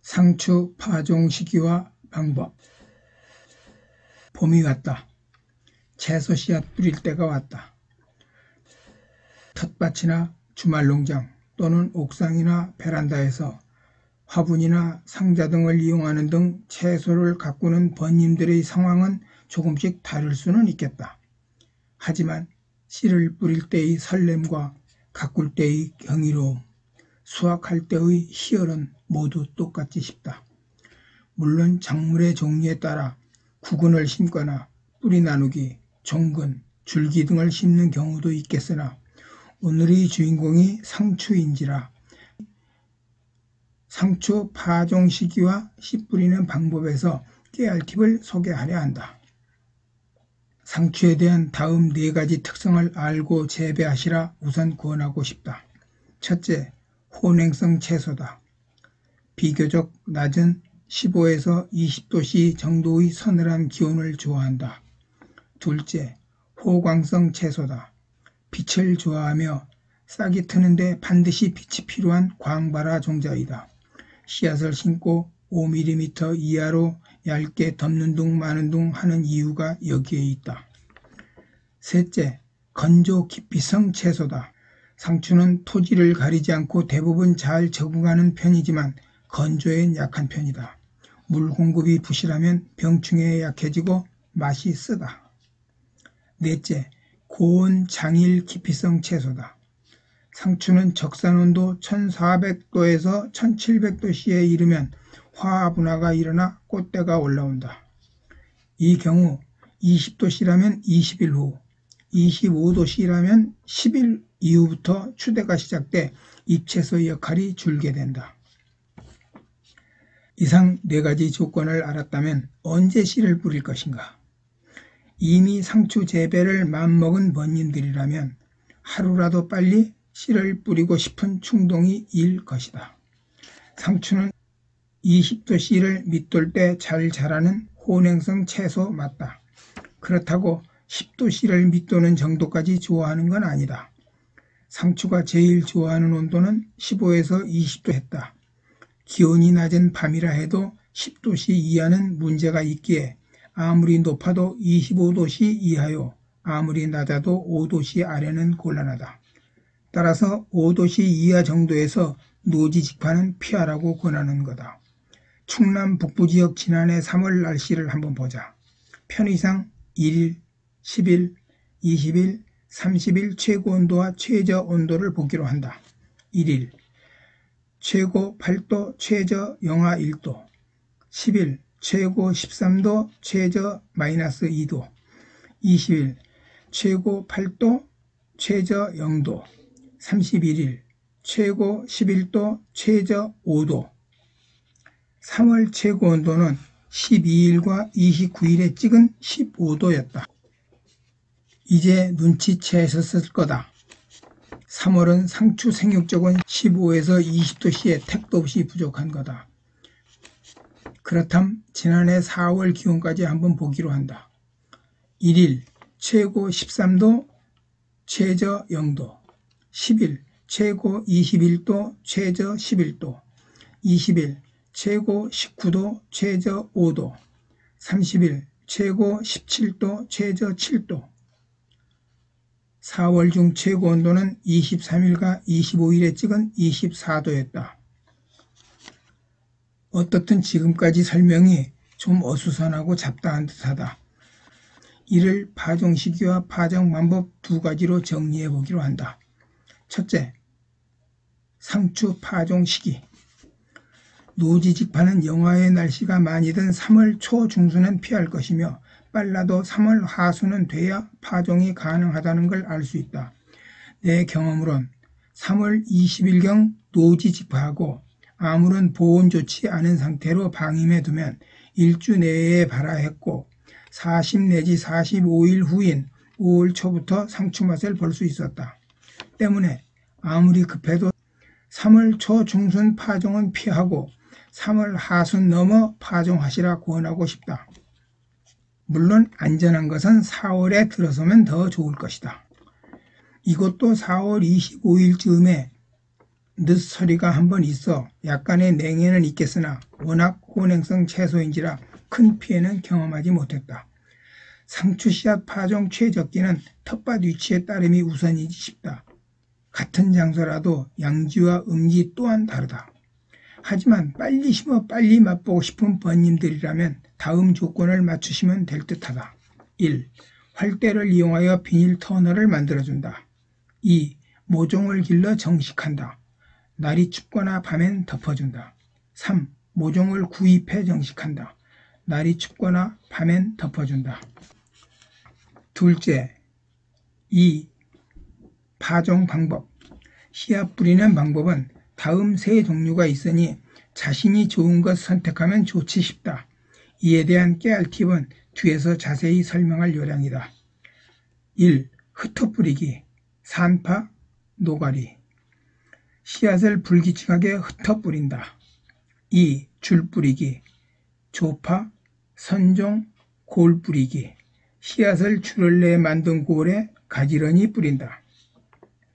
상추 파종 시기와 방법. 봄이 왔다. 채소 씨앗 뿌릴 때가 왔다. 텃밭이나 주말농장 또는 옥상이나 베란다에서 화분이나 상자 등을 이용하는 등 채소를 가꾸는 번님들의 상황은 조금씩 다를 수는 있겠다. 하지만 씨를 뿌릴 때의 설렘과 가꿀 때의 경이로움, 수확할 때의 희열은 모두 똑같이 싶다. 물론 작물의 종류에 따라 구근을 심거나 뿌리 나누기, 종근, 줄기 등을 심는 경우도 있겠으나 오늘의 주인공이 상추인지라 상추 파종 시기와 씨 뿌리는 방법에서 깨알 팁을 소개하려 한다. 상추에 대한 다음 4가지 특성을 알고 재배하시라 우선 권하고 싶다. 첫째, 혼행성 채소다. 비교적 낮은 15에서 20도씨 정도의 서늘한 기온을 좋아한다. 둘째, 호광성 채소다. 빛을 좋아하며 싹이 트는데 반드시 빛이 필요한 광발화 종자이다. 씨앗을 심고 5mm 이하로 얇게 덮는 둥 마는 둥 하는 이유가 여기에 있다. 셋째, 건조 기피성 채소다. 상추는 토지를 가리지 않고 대부분 잘 적응하는 편이지만 건조엔 약한 편이다. 물 공급이 부실하면 병충해에 약해지고 맛이 쓰다. 넷째, 고온 장일 기피성 채소다. 상추는 적산온도 1400도에서 1700도씨에 이르면 화분화가 일어나 꽃대가 올라온다. 이 경우 20도씨라면 20일 후, 25도씨라면 10일 이후부터 추대가 시작돼 잎채소 역할이 줄게 된다. 이상 4가지 조건을 알았다면 언제 씨를 뿌릴 것인가? 이미 상추 재배를 맘먹은 번님들이라면 하루라도 빨리 씨를 뿌리고 싶은 충동이 일 것이다. 상추는 20도씨를 밑돌 때 잘 자라는 혼행성 채소 맞다. 그렇다고 10도씨를 밑도는 정도까지 좋아하는 건 아니다. 상추가 제일 좋아하는 온도는 15에서 20도 했다. 기온이 낮은 밤이라 해도 10도씨 이하는 문제가 있기에 아무리 높아도 25도씨 이하요, 아무리 낮아도 5도씨 아래는 곤란하다. 따라서 5도씨 이하 정도에서 노지직파는 피하라고 권하는 거다. 충남 북부지역 지난해 3월 날씨를 한번 보자. 편의상 1일, 10일, 20일, 30일 최고온도와 최저온도를 보기로 한다. 1일, 최고 8도, 최저 영하 1도. 10일, 최고 13도, 최저 마이너스 2도. 20일, 최고 8도, 최저 0도. 31일, 최고 11도, 최저 5도. 3월 최고온도는 12일과 29일에 찍은 15도였다. 이제 눈치채셨을 거다. 3월은 상추 생육적은 15에서 20도씨에 택도 없이 부족한 거다. 그렇담 지난해 4월 기온까지 한번 보기로 한다. 1일 최고 13도, 최저 0도. 10일 최고 21도, 최저 11도. 20일 최고 19도, 최저 5도. 30일 최고 17도, 최저 7도. 4월 중 최고온도는 23일과 25일에 찍은 24도였다. 어떻든 지금까지 설명이 좀 어수선하고 잡다한 듯하다. 이를 파종 시기와 파종 방법 2가지로 정리해 보기로 한다. 첫째, 상추 파종 시기. 노지직파는 영하의 날씨가 많이 든 3월 초 중순은 피할 것이며 빨라도 3월 하순은 돼야 파종이 가능하다는 걸 알 수 있다. 내 경험으론 3월 20일경 노지직파하고 아무런 보온 좋지 않은 상태로 방임해 두면 일주 내에 발화했고 40 내지 45일 후인 5월 초부터 상추 맛을 볼 수 있었다. 때문에 아무리 급해도 3월 초 중순 파종은 피하고 3월 하순 넘어 파종하시라 권하고 싶다. 물론 안전한 것은 4월에 들어서면 더 좋을 것이다. 이것도 4월 25일쯤에 늦서리가 한번 있어 약간의 냉해는 있겠으나 워낙 혼행성 채소인지라 큰 피해는 경험하지 못했다. 상추 씨앗 파종 최적기는 텃밭 위치에 따름이 우선이지 싶다. 같은 장소라도 양지와 음지 또한 다르다. 하지만 빨리 심어 빨리 맛보고 싶은 번님들이라면 다음 조건을 맞추시면 될 듯하다. 1. 활대를 이용하여 비닐 터널을 만들어준다. 2. 모종을 길러 정식한다. 날이 춥거나 밤엔 덮어준다. 3. 모종을 구입해 정식한다. 날이 춥거나 밤엔 덮어준다. 둘째, 2. 파종 방법. 씨앗 뿌리는 방법은 다음 세 종류가 있으니 자신이 좋은 것 선택하면 좋지 싶다. 이에 대한 깨알 팁은 뒤에서 자세히 설명할 요량이다. 1. 흩어 뿌리기, 산파, 노가리. 씨앗을 불규칙하게 흩어 뿌린다. 2. 줄 뿌리기, 조파, 선종, 골 뿌리기. 씨앗을 줄을 내 만든 골에 가지런히 뿌린다.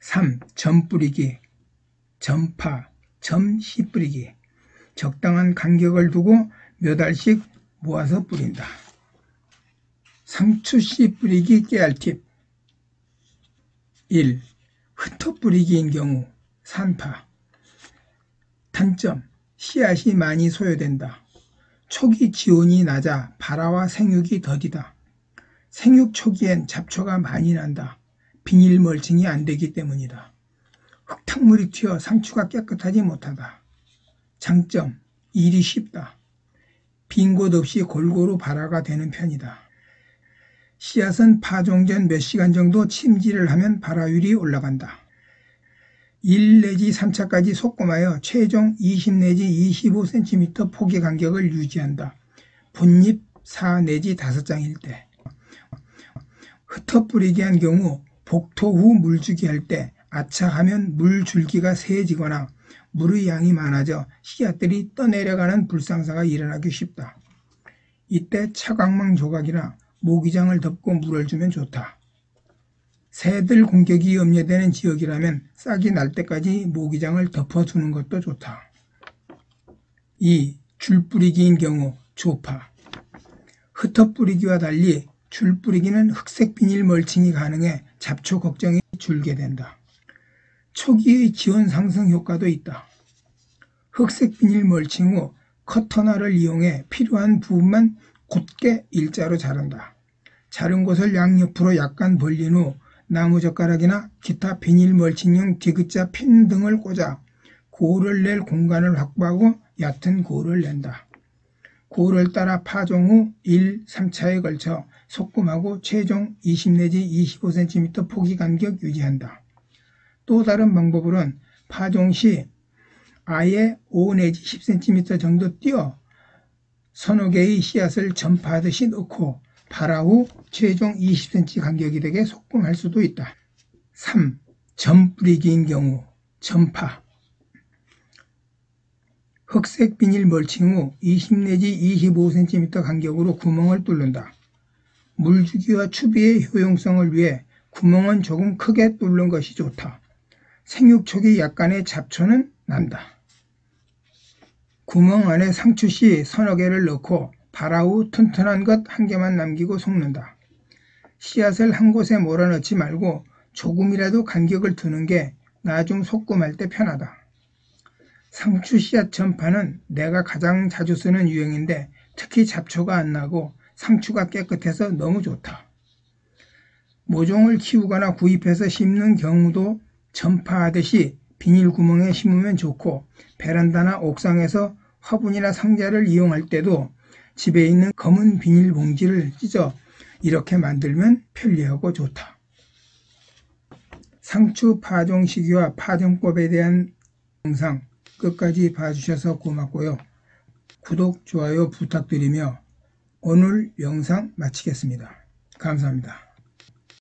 3. 점 뿌리기, 점파, 점씨 뿌리기. 적당한 간격을 두고 몇 알씩 모아서 뿌린다. 상추씨 뿌리기 깨알팁. 1. 흩어 뿌리기인 경우 산파. 단점, 씨앗이 많이 소요된다. 초기 지온이 낮아 발화와 생육이 더디다. 생육 초기엔 잡초가 많이 난다. 비닐 멀칭이 안 되기 때문이다. 흙탕물이 튀어 상추가 깨끗하지 못하다. 장점, 일이 쉽다. 빈 곳 없이 골고루 발화가 되는 편이다. 씨앗은 파종 전 몇 시간 정도 침지를 하면 발화율이 올라간다. 1 내지 3차까지 소금하여 최종 20 내지 25cm 포기 간격을 유지한다. 본잎 4 내지 5장일 때. 흩어 뿌리기 한 경우 복토 후 물주기 할 때 아차하면 물 줄기가 세지거나 물의 양이 많아져 씨앗들이 떠내려가는 불상사가 일어나기 쉽다. 이때 차광망 조각이나 모기장을 덮고 물을 주면 좋다. 새들 공격이 염려되는 지역이라면 싹이 날 때까지 모기장을 덮어주는 것도 좋다. 2. 줄 뿌리기인 경우 조파. 흩어 뿌리기와 달리 줄 뿌리기는 흑색 비닐 멀칭이 가능해 잡초 걱정이 줄게 된다. 초기의 지온 상승 효과도 있다. 흑색 비닐 멀칭 후 커터날을 이용해 필요한 부분만 곧게 일자로 자른다. 자른 곳을 양옆으로 약간 벌린 후 나무젓가락이나 기타 비닐 멀칭용 디귿자 핀 등을 꽂아 골을 낼 공간을 확보하고 얕은 골을 낸다. 골을 따라 파종 후 1, 3차에 걸쳐 소금하고 최종 20 내지 25cm 포기 간격 유지한다. 또 다른 방법으로는 파종 시 아예 5 내지 10cm 정도 띄어 서너 개의 씨앗을 전파하듯이 넣고 발화 후 최종 20cm 간격이 되게 소금할 수도 있다. 3. 점 뿌리기인 경우 점파. 흑색 비닐 멀칭 후 20 내지 25cm 간격으로 구멍을 뚫는다. 물주기와 추비의 효용성을 위해 구멍은 조금 크게 뚫는 것이 좋다. 생육 초기 약간의 잡초는 난다. 구멍 안에 상추씨 서너 개를 넣고 발화 후 튼튼한 것 한 개만 남기고 섞는다. 씨앗을 한 곳에 몰아넣지 말고 조금이라도 간격을 두는 게 나중 소금할 때 편하다. 상추 씨앗 전파는 내가 가장 자주 쓰는 유형인데 특히 잡초가 안 나고 상추가 깨끗해서 너무 좋다. 모종을 키우거나 구입해서 심는 경우도 전파하듯이 비닐 구멍에 심으면 좋고 베란다나 옥상에서 화분이나 상자를 이용할 때도 집에 있는 검은 비닐 봉지를 찢어 이렇게 만들면 편리하고 좋다. 상추 파종 시기와 파종법에 대한 영상 끝까지 봐주셔서 고맙고요. 구독, 좋아요 부탁드리며 오늘 영상 마치겠습니다. 감사합니다.